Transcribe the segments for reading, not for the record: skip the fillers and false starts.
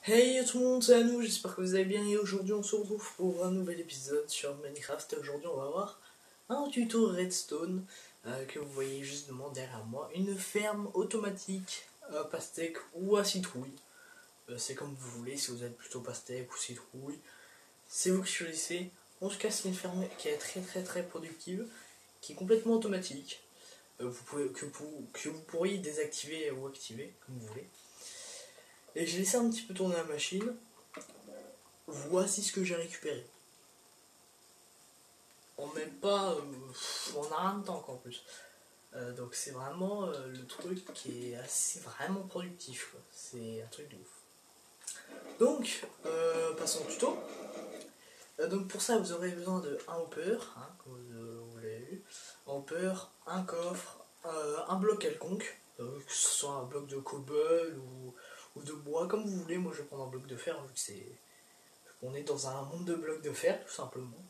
Hey tout le monde, c'est à nous, j'espère que vous allez bien et aujourd'hui on se retrouve pour un nouvel épisode sur Minecraft et aujourd'hui on va voir un tuto redstone que vous voyez justement derrière moi, une ferme automatique à pastèque ou à citrouille, c'est comme vous voulez, si vous êtes plutôt pastèque ou citrouille, c'est vous qui choisissez. En tout cas c'est une ferme qui est très productive, qui est complètement automatique, que vous pourriez désactiver ou activer comme vous voulez. Et j'ai laissé un petit peu tourner la machine. Voici ce que j'ai récupéré. On met pas. On a rien de temps en plus. Donc c'est vraiment le truc qui est assez vraiment productif. C'est un truc de ouf. Donc, passons au tuto. Donc pour ça, vous aurez besoin de un hopper, hein, comme vous l'avez vu. Un hopper, un coffre, un bloc quelconque. Que ce soit un bloc de cobble ou de bois, comme vous voulez. Moi je vais prendre un bloc de fer, vu que c'est. On est dans un monde de blocs de fer, tout simplement.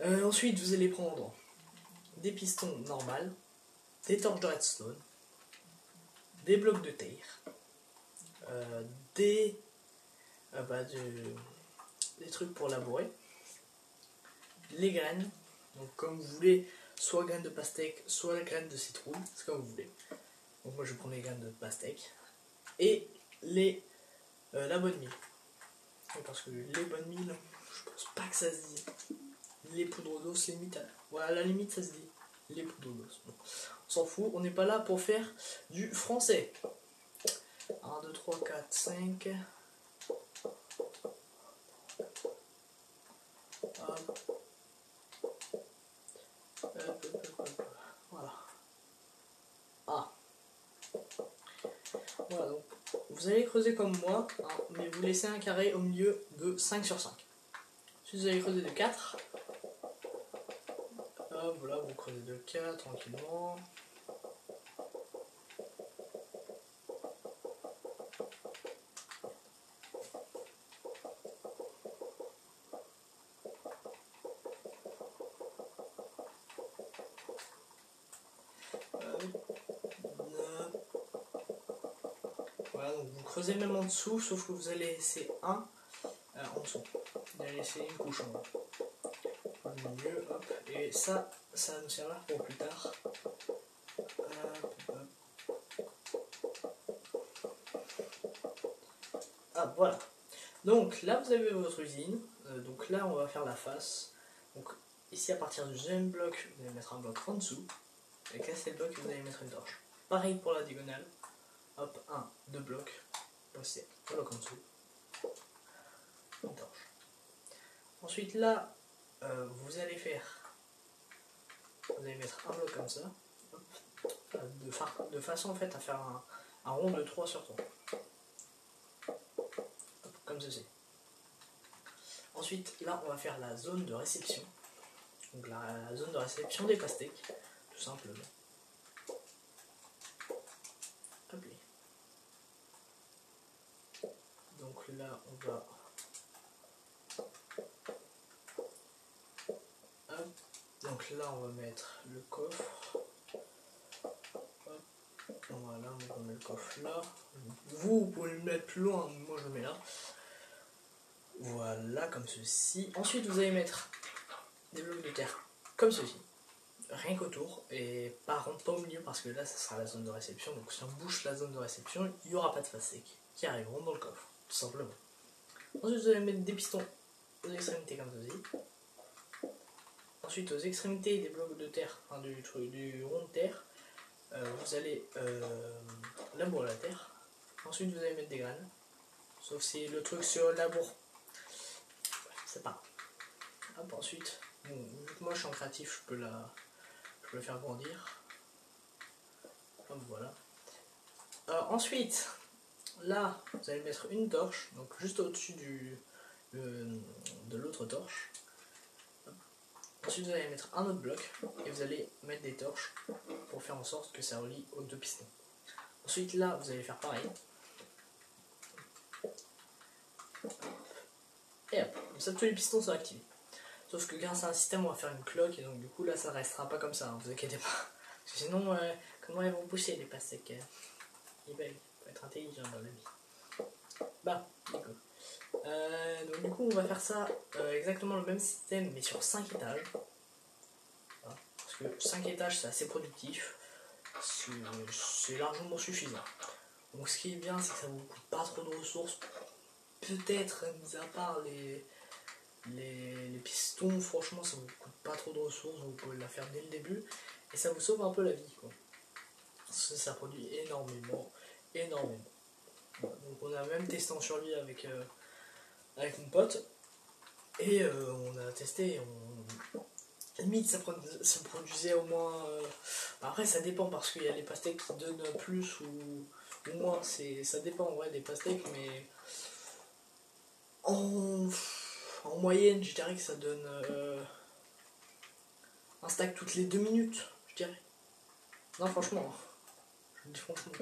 Ensuite, vous allez prendre des pistons normales, des torches de redstone, des blocs de terre, des trucs pour labourer, les graines, donc comme vous voulez, soit graines de pastèque, soit graines de citrouille, c'est comme vous voulez. Donc moi je vais prendre les graines de pastèque et la bonne mie. Parce que les bonnes milles, je pense pas que ça se dit. Les poudres d'os, limite, voilà, à la limite ça se dit. Les poudres d'os. Bon. On s'en fout, on n'est pas là pour faire du français. 1, 2, 3, 4, 5. Voilà. Ah. Voilà, donc vous allez creuser comme moi, hein, mais vous laissez un carré au milieu de 5 sur 5. Si vous allez creuser de 4, voilà, vous creusez de 4 tranquillement. Voilà, donc vous creusez même en dessous, sauf que vous allez laisser un en dessous. Vous allez laisser une couche en haut. Au milieu, hop, et ça va nous servir pour plus tard. Ah, voilà. Donc là, vous avez votre usine. Donc là, on va faire la face. Donc ici, à partir du deuxième bloc, vous allez mettre un bloc en dessous. Et casser le bloc, vous allez mettre une torche. Pareil pour la diagonale. Hop, 1, 2 blocs. Passez un bloc en dessous. Une torche. Ensuite, là, vous allez faire. Vous allez mettre un bloc comme ça. Hop, de façon en fait à faire un rond de 3 sur 3. Hop, comme ceci. Ensuite, là, on va faire la zone de réception. Donc la zone de réception des pastèques, tout simplement. Hop. Donc là, on va... Hop. Donc là, on va mettre le coffre. Hop. Voilà, on met le coffre là. Vous pouvez le mettre plus loin, moi je le mets là. Voilà, comme ceci. Ensuite, vous allez mettre des blocs de terre comme ceci. Rien qu'autour. Et par contre, pas au milieu parce que là, ça sera la zone de réception. Donc si on bouche la zone de réception, il n'y aura pas de face sec qui arriveront dans le coffre, tout simplement. Ensuite, vous allez mettre des pistons aux extrémités comme ceci. Ensuite, aux extrémités des blocs de terre, enfin, du rond de terre, vous allez labourer la terre. Ensuite, vous allez mettre des graines. Sauf si le truc sur le labour, c'est pas. Hop, ensuite, bon, vu que moi je suis en créatif, je peux le faire grandir. Hop, voilà. Ensuite, là, vous allez mettre une torche, donc juste au-dessus de l'autre torche. Ensuite, vous allez mettre un autre bloc et vous allez mettre des torches pour faire en sorte que ça relie aux deux pistons. Ensuite, là, vous allez faire pareil. Et hop, comme ça, tous les pistons sont activés. Sauf que grâce à un système, on va faire une cloque et donc du coup, là, ça ne restera pas comme ça, hein, vous inquiétez pas. Parce que sinon, comment elles vont pousser les pastèques? Il faut être intelligent dans la vie. Bah, d'accord. Donc du coup on va faire ça exactement le même système mais sur 5 étages. Voilà. Parce que 5 étages c'est assez productif. C'est largement suffisant. Donc ce qui est bien c'est que ça vous coûte pas trop de ressources. Peut-être mis à part les pistons, franchement ça vous coûte pas trop de ressources, vous pouvez la faire dès le début. Et ça vous sauve un peu la vie quoi. Parce que ça produit énormément. Voilà. Donc on a même testé en survie avec mon pote. Et on a testé, limite ça produisait au moins... Après ça dépend parce qu'il y a les pastèques qui donnent plus ou moins, ça dépend en vrai des pastèques, mais en moyenne je dirais que ça donne un stack toutes les 2 minutes, je dirais. Non franchement, je dis franchement.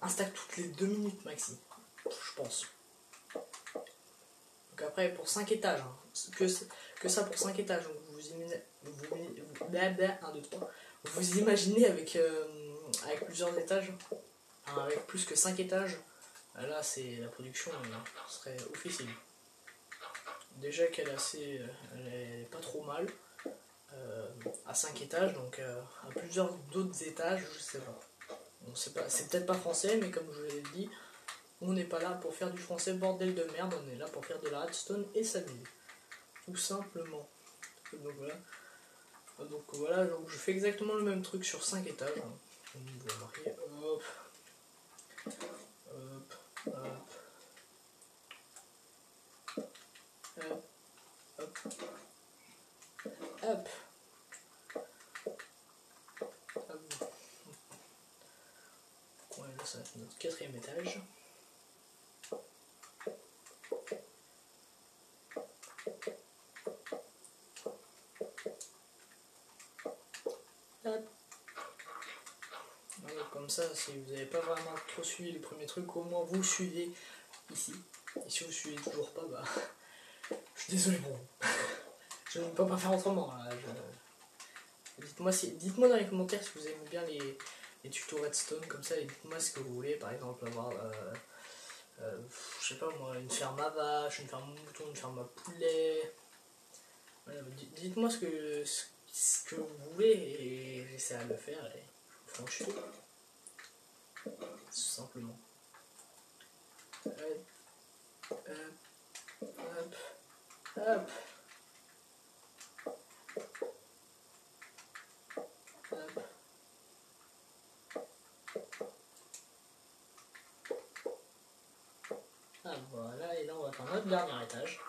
Un stack toutes les 2 minutes maxi, je pense. Donc après pour 5 étages, hein, que ça pour 5 étages, donc vous imaginez, vous imaginez avec plusieurs étages, enfin, avec plus que 5 étages, là c'est la production serait officielle. Déjà qu'elle elle est pas trop mal à 5 étages, donc à plusieurs d'autres étages, je sais pas. Bon, c'est peut-être pas français, mais comme je vous l'ai dit, on n'est pas là pour faire du français bordel de merde, on est là pour faire de la redstone et s'amuser. Tout simplement. Donc voilà, donc je fais exactement le même truc sur 5 étages. Hein. Vous remarquez, hop, hop, hop, hop, hop, hop, hop. Ouais, là ça va être notre 4e étage. Hop. Voilà, comme ça, si vous n'avez pas vraiment trop suivi les premiers trucs, au moins vous suivez ici. Et si vous suivez toujours pas, bah je suis désolé pour vous. Je ne peux pas faire autrement. Là. Dites-moi dans les commentaires si vous aimez bien les tutos redstone comme ça, et dites-moi ce que vous voulez, par exemple avoir je sais pas moi, une ferme à vache, une ferme à mouton, une ferme à poulet. Voilà, dites-moi ce que vous voulez et j'essaierai de le faire et je vous ferai un tuto. Tout simplement. Hop, hop, hop, hop. Hop. Ah voilà, et là on va faire notre dernier étage.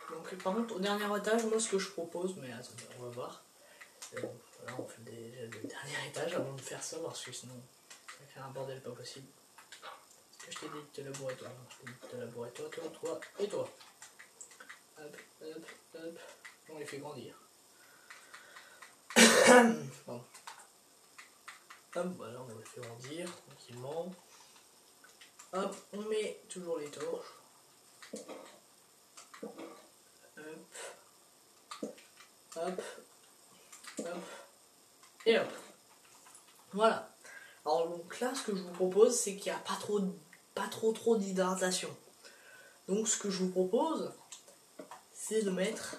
Donc par contre au dernier étage, moi ce que je propose, mais attendez, on va voir. Voilà, on fait déjà le dernier étage avant de faire ça parce que sinon ça va faire un bordel pas possible. Est-ce que je t'ai dit de te labourer toi? Je t'ai dit de te labourer toi, toi et toi. Hop, hop, hop. On les fait grandir. Bon. Hop, voilà, on les fait grandir tranquillement. Hop, on met toujours les torches. Hop, hop, hop, et hop. Voilà. Alors donc là, ce que je vous propose, c'est qu'il n'y a pas trop d'hydratation. Donc ce que je vous propose, c'est de mettre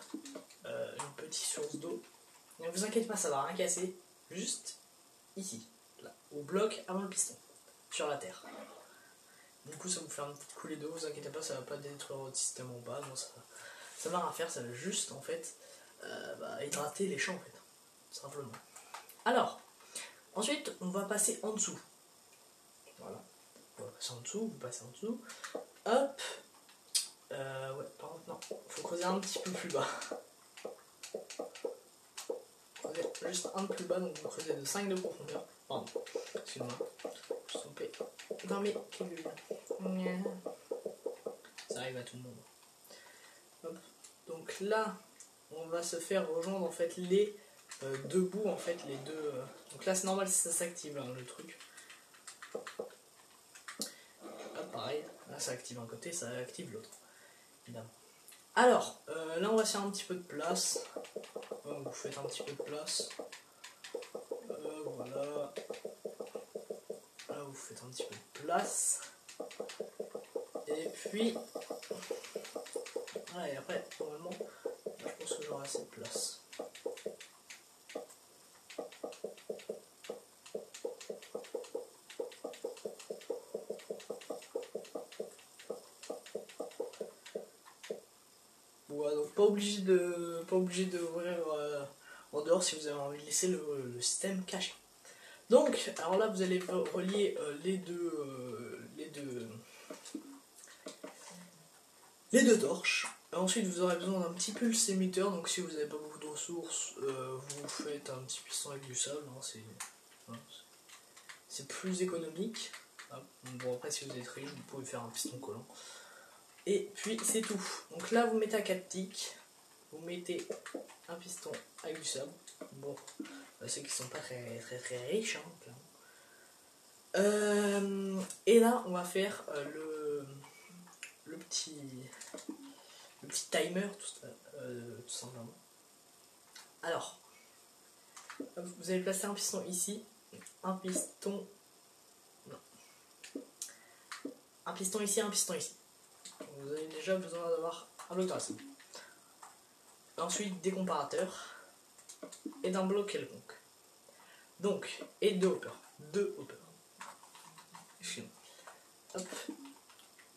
une petite source d'eau. Ne vous inquiétez pas, ça va rien casser. Juste ici, là, au bloc avant le piston, sur la terre. Du coup, ça vous fait une petite coulée d'eau. Vous inquiétez pas, ça va pas détruire votre système en bas. Non, ça va rien faire. Ça va juste en fait hydrater les champs en fait, tout simplement. Alors, ensuite, on va passer en dessous. Voilà. On va passer en dessous. Vous passez en dessous. Hop. Ouais, par contre, non. Faut creuser un petit peu plus bas. Creuser juste un peu plus bas, donc vous creusez de 5 de profondeur. Pardon. Excusez-moi. Je suis trompé dans mes calculs. Ça arrive à tout le monde. Hop. Donc là, on va se faire rejoindre en fait les deux bouts en fait, les deux. Donc là, c'est normal si ça s'active hein, le truc. Hop, pareil. Là, ça active un côté, ça active l'autre. Évidemment. Alors, là, on va faire un petit peu de place. Vous faites un petit peu de place. Voilà. Là, vous faites un petit peu de place. Et puis, voilà, et après, normalement, je pense que j'aurai assez de place. Voilà, donc pas obligé d'ouvrir en dehors si vous avez envie de laisser le système caché. Donc, alors là, vous allez relier les deux torches. Ensuite, vous aurez besoin d'un petit pulse émetteur. Donc, si vous n'avez pas beaucoup de ressources, vous faites un petit piston avec du sable. Hein, c'est plus économique. Bon, après, si vous êtes riche, vous pouvez faire un piston collant. Et puis, c'est tout. Donc là, vous mettez à 4 tics. Vous mettez un piston avec du sable. Bon, ceux qui sont pas très riches, hein, et là, on va faire le petit timer, tout simplement. Alors, vous allez placer un piston ici, un piston ici, un piston ici. Donc, vous avez déjà besoin d'avoir un bloc de racine. Ensuite, des comparateurs et d'un bloc quelconque. Donc, et deux hoppers. Hop.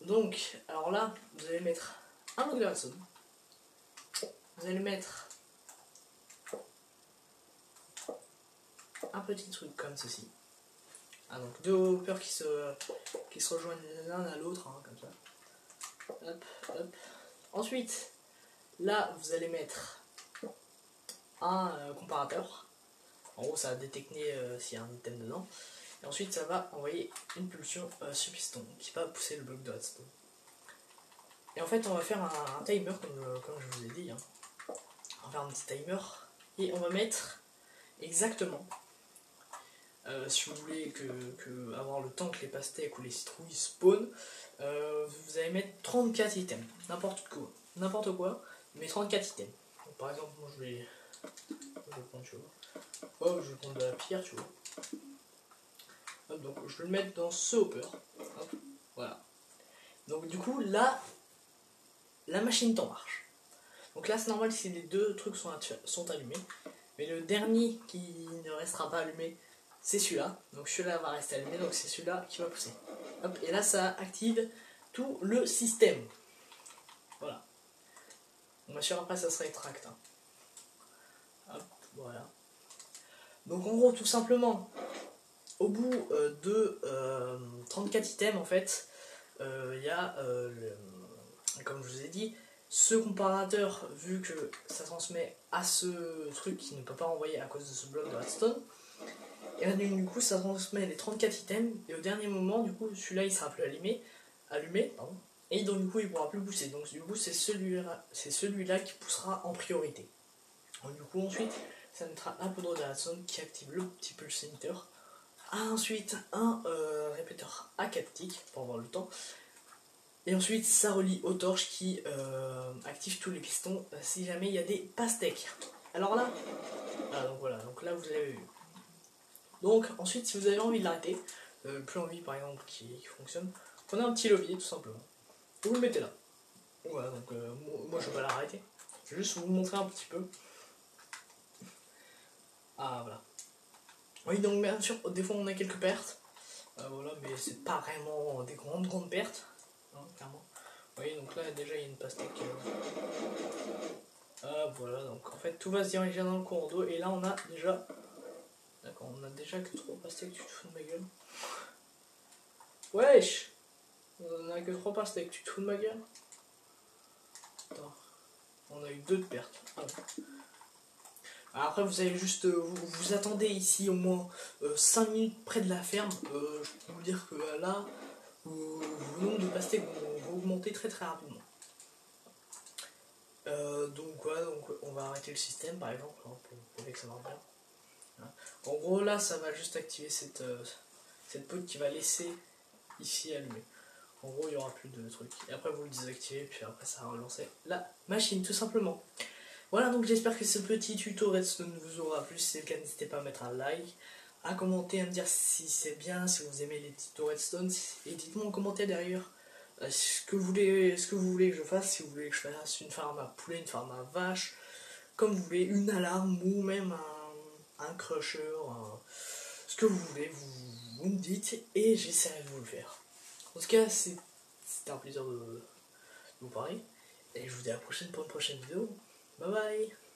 Donc, alors là, vous allez mettre un bloc de redstone. Vous allez mettre un petit truc comme ceci. Donc deux hoppers qui se rejoignent l'un à l'autre, hein, comme ça. Hop, hop. Ensuite, là, vous allez mettre un comparateur. En gros, ça va détecter s'il y a un item dedans. Et ensuite, ça va envoyer une pulsion sur piston qui va pousser le bloc de redstone. Et en fait, on va faire un timer, comme je vous ai dit. Hein. On va faire un petit timer. Et on va mettre exactement, si vous voulez avoir le temps que les pastèques ou les citrouilles spawnent, vous allez mettre 34 items. N'importe quoi, mais 34 items. Donc, par exemple, moi je vais prendre, tu vois. Oh, je vais prendre de la pierre, tu vois. Hop, donc je vais le mettre dans ce hopper. Hop, voilà. Donc du coup, là, la machine temps marche. Donc là, c'est normal si les deux trucs sont allumés. Mais le dernier qui ne restera pas allumé, c'est celui-là. Donc celui-là va rester allumé, donc c'est celui-là qui va pousser. Hop, et là, ça active tout le système. Voilà. On va sûr après, ça sera extract. Hein. Hop, voilà. Donc en gros, tout simplement, au bout de 34 items, en fait, il y a, comme je vous ai dit, ce comparateur, vu que ça transmet à ce truc qui ne peut pas envoyer à cause de ce bloc de redstone, et là, du coup, ça transmet les 34 items, et au dernier moment, du coup, celui-là, il sera plus allumé, pardon, et donc, du coup, il ne pourra plus pousser. Donc, du coup, c'est celui-là qui poussera en priorité. Donc, du coup, ensuite, ça mettra un peu de redstone qui active le petit pulse emitter. Ensuite, un répéteur à 4 ticks pour avoir le temps. Et ensuite, ça relie aux torches qui activent tous les pistons si jamais il y a des pastèques. Alors là, donc voilà, donc là vous avez vu. Donc ensuite, si vous avez envie de l'arrêter, plus envie par exemple qui fonctionne, prenez un petit levier tout simplement. Vous le mettez là. Voilà, donc moi je vais pas l'arrêter. Je vais juste vous montrer un petit peu. Ah voilà. Oui, donc bien sûr, des fois on a quelques pertes. Voilà, mais c'est pas vraiment des grandes pertes. Hein, clairement. Vous voyez, donc là déjà il y a une pastèque. Ah voilà, donc en fait tout va se diriger dans le cours d'eau. Et là on a déjà. D'accord, on a déjà que 3 pastèques, tu te fous de ma gueule. Wesh! On a que 3 pastèques, tu te fous de ma gueule? Attends, on a eu 2 de pertes. Ah ouais. Après vous allez juste, vous attendez ici au moins 5 minutes près de la ferme. Je peux vous dire que là, vos nombres de pastèques vont augmenter très rapidement. Donc voilà, donc on va arrêter le système par exemple, hein, pour prouver que ça marche bien. Voilà. En gros là, ça va juste activer cette poudre qui va laisser ici allumée. En gros, il n'y aura plus de trucs. Et après, vous le désactivez, puis après, ça va relancer la machine, tout simplement. Voilà, donc j'espère que ce petit tuto Redstone vous aura plu. Si c'est le cas, n'hésitez pas à mettre un like, à commenter, à me dire si c'est bien, si vous aimez les tutos redstone, et dites-moi en commentaire derrière ce que vous voulez que je fasse, si vous voulez que je fasse une farm à poulet, une farm à vache, comme vous voulez, une alarme ou même un crusher, ce que vous voulez, vous me dites et j'essaierai de vous le faire. En tout cas, c'était un plaisir de vous parler et je vous dis à la prochaine pour une prochaine vidéo. Bye bye.